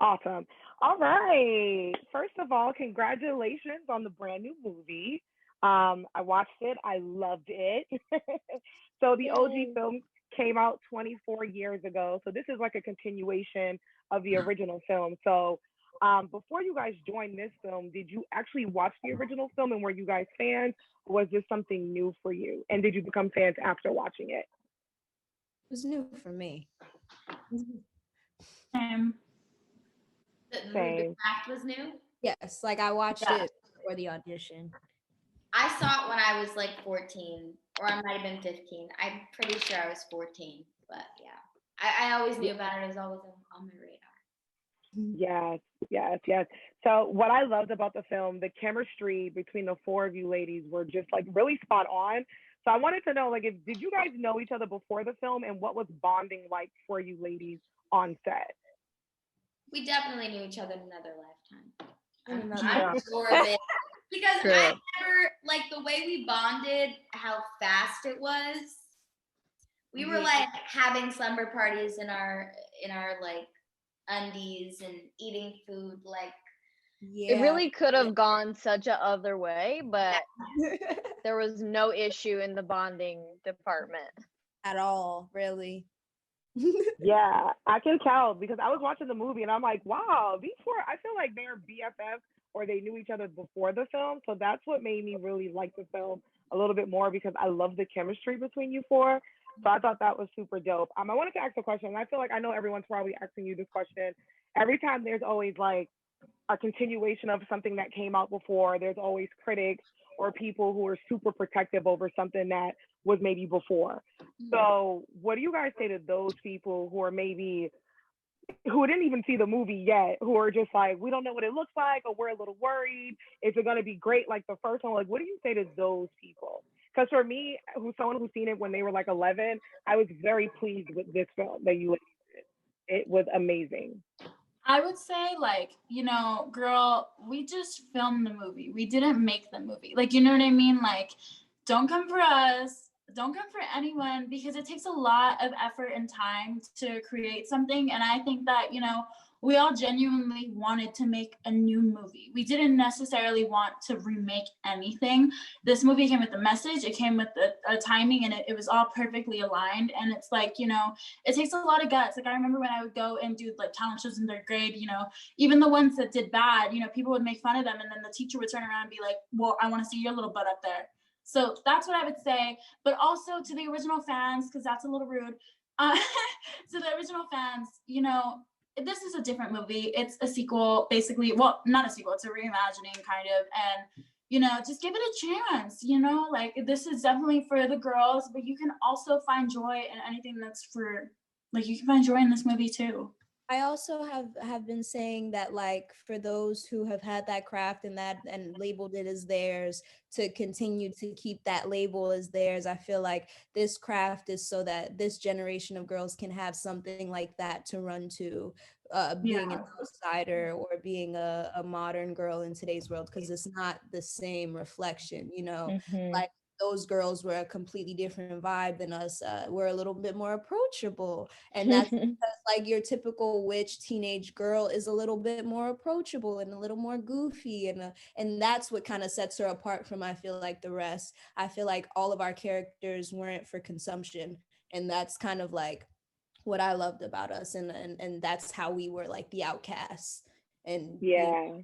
Awesome. All right. First of all, congratulations on the brand new movie. I watched it. I loved it. So the OG Yay. film came out 24 years ago. So this is like a continuation of the original film. So before you guys joined this film, did you actually watch the original film and were you guys fans? Or was this something new for you? And did you become fans after watching it? It was new for me. The Same. craft was new. Yes, like I watched Yeah. it for the audition. I saw it when I was like 14, or I might have been 15. I'm pretty sure I was 14, but yeah. I always knew about it. It was always on my radar. Yes, yes, yes. So what I loved about the film, the chemistry between the four of you ladies were just like really spot on. So I wanted to know, like, if did you guys know each other before the film, and what was bonding like for you ladies on set? We definitely knew each other in another lifetime. Yeah. I'm sure of it. Because True. I never, like, the way we bonded, how fast it was. We were like having slumber parties in our like undies and eating food like Yeah. It really could have gone such a other way, but there was no issue in the bonding department. At all, really. Yeah, I can tell because I was watching the movie and I'm like, wow, these four, I feel like they're BFFs or they knew each other before the film. So that's what made me really like the film a little bit more because I love the chemistry between you four. So I thought that was super dope. I wanted to ask a question, and I feel like I know everyone's probably asking you this question. Every time there's always like a continuation of something that came out before, there's always critics or people who are super protective over something that was maybe before. So, what do you guys say to those people who are maybe who didn't even see the movie yet, who are just like, we don't know what it looks like, or we're a little worried. Is it going to be great like the first one? Like, what do you say to those people? Because for me, who's someone who's seen it when they were like 11, I was very pleased with this film that you did. It was amazing. I would say, like, girl, we just filmed the movie. We didn't make the movie. Like, you know what I mean? Like, don't come for us. Don't come for anyone because it takes a lot of effort and time to create something. And I think that, we all genuinely wanted to make a new movie. We didn't necessarily want to remake anything. This movie came with a message. It came with a timing, and it was all perfectly aligned. And it's like, it takes a lot of guts. Like I remember when I would go and do like talent shows in third grade, even the ones that did bad, people would make fun of them. And then the teacher would turn around and be like, well, I want to see your little butt up there. So that's what I would say. But also to the original fans, because that's a little rude, to the original fans, this is a different movie. It's a sequel, basically. Well, not a sequel. It's a reimagining, kind of. And, just give it a chance, Like, this is definitely for the girls, but you can also find joy in anything that's for, like, you can find joy in this movie, too. I also have been saying that, like, for those who have had that craft and labeled it as theirs, to continue to keep that label as theirs. I feel like this craft is so that this generation of girls can have something like that to run to, being an outsider or being a modern girl in today's world, because it's not the same reflection, like those girls were a completely different vibe than us. We're a little bit more approachable, and that's because, like, your typical witch teenage girl is a little bit more approachable and a little more goofy, and that's what kind of sets her apart from, I feel like, the rest. I feel like all of our characters weren't for consumption, and that's kind of like what I loved about us, and that's how we were like the outcasts. And yeah,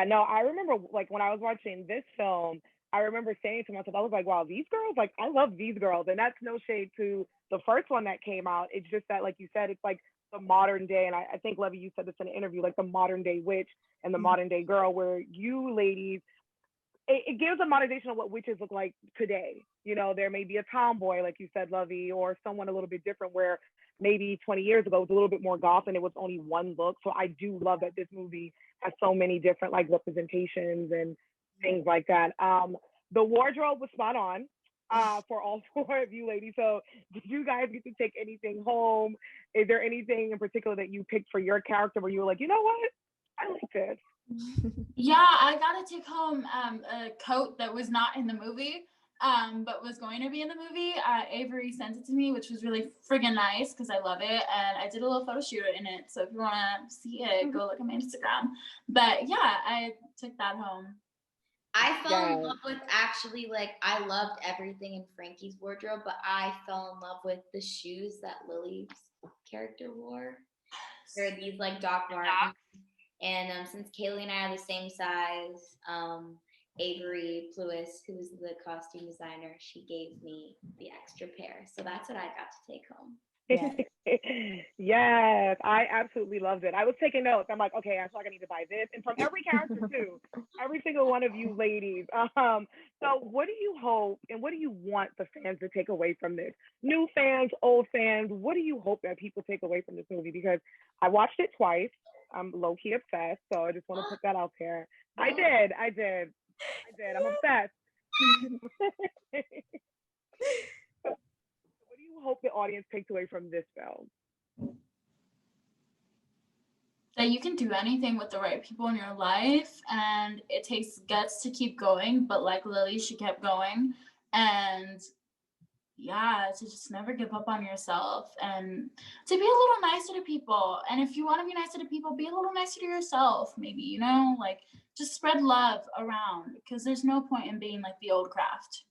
no, I remember like when I was watching this film, I remember saying to myself, I was like, wow, these girls, like, I love these girls. And that's no shade to the first one that came out. It's just that, like you said, it's like the modern day. And I think, Lovey, you said this in an interview, like the modern day witch and the modern day girl, where you ladies, it gives a modernization of what witches look like today. There may be a tomboy, like you said, Lovey, or someone a little bit different where maybe 20 years ago it was a little bit more goth and it was only one look. So I do love that this movie has so many different like representations and things like that. The wardrobe was spot on for all four of you ladies. So did you guys get to take anything home? Is there anything in particular that you picked for your character where you were like, you know what? I like this. Yeah, I got to take home a coat that was not in the movie. but was going to be in the movie. Avery sent it to me, which was really friggin' nice because I love it. And I did a little photo shoot in it. So if you want to see it, go look at my Instagram. But yeah, I took that home. I fell in love with actually, like, I loved everything in Frankie's wardrobe, but I fell in love with the shoes that Lily's character wore. They're these, like, Doc Martens. And since Cailee and I are the same size, Avery Pluis, who's the costume designer, she gave me the extra pair. So that's what I got to take home. Yes, I absolutely loved it. I was taking notes. I'm like, okay, I feel like I need to buy this. And from every character too, every single one of you ladies. So what do you hope and what do you want the fans to take away from this? New fans, old fans, what do you hope that people take away from this movie? Because I watched it twice. I'm low-key obsessed, so I just want to put that out there. I did. I'm obsessed. What do you hope the audience takes away from this film? That you can do anything with the right people in your life, and it takes guts to keep going, but like Lily, she kept going. And yeah, to just never give up on yourself and to be a little nicer to people. And if you want to be nicer to people, be a little nicer to yourself, maybe, you know, like just spread love around, because there's no point in being like the old craft,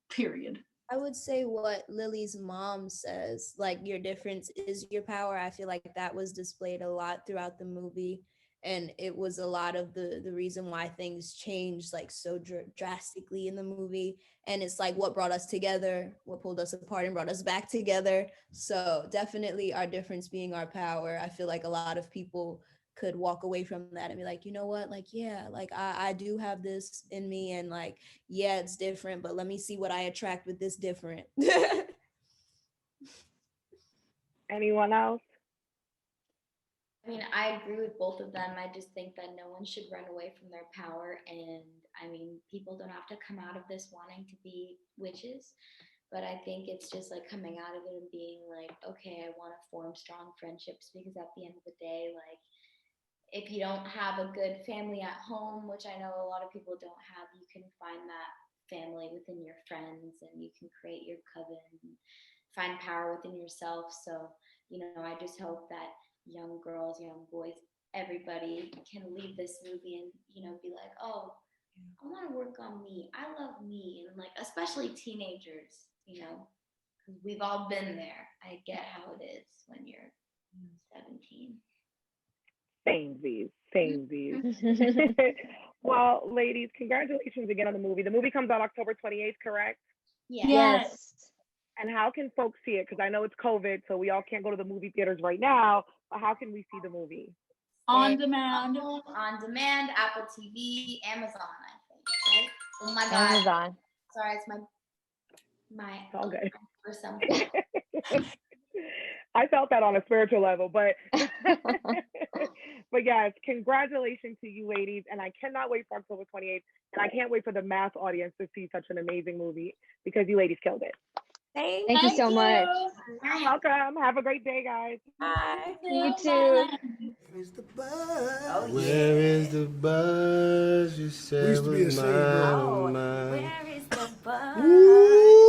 period. I would say what Lily's mom says, like, your difference is your power. I feel like that was displayed a lot throughout the movie. And it was a lot of the reason why things changed like so drastically in the movie. And it's like what brought us together, what pulled us apart and brought us back together. So definitely our difference being our power. I feel like a lot of people could walk away from that and be like, you know what, like, yeah, like I do have this in me, and like, yeah, it's different, but let me see what I attract with this different. Anyone else? I mean, I agree with both of them. I just think that no one should run away from their power. And I mean, people don't have to come out of this wanting to be witches, but I think it's just like coming out of it and being like, okay, I want to form strong friendships, because at the end of the day, like, if you don't have a good family at home, which I know a lot of people don't have, you can find that family within your friends, and you can create your coven and find power within yourself. So, you know, I just hope that young girls, young boys, everybody can leave this movie and, you know, be like, oh, I want to work on me. I love me. And like, especially teenagers, you know, because we've all been there. I get how it is when you're 17. Samesies. Well, ladies, congratulations again on the movie. The movie comes out October 28th, correct? Yes. And how can folks see it? Because I know it's COVID, so we all can't go to the movie theaters right now. But how can we see the movie? On demand. On demand, Apple TV, Amazon, I think, right? Oh my God. Amazon. Sorry, it's my It's all good. or something. I felt that on a spiritual level, but but yes, congratulations to you ladies, and I cannot wait for October 28th, and I can't wait for the mass audience to see such an amazing movie, because you ladies killed it. Thank you so much. You're welcome. Have a great day, guys. Bye. You too. Where is the buzz? Oh, yeah. Where is the buzz? You said We used to be was ashamed, bro. mine. Where is the buzz? Woo!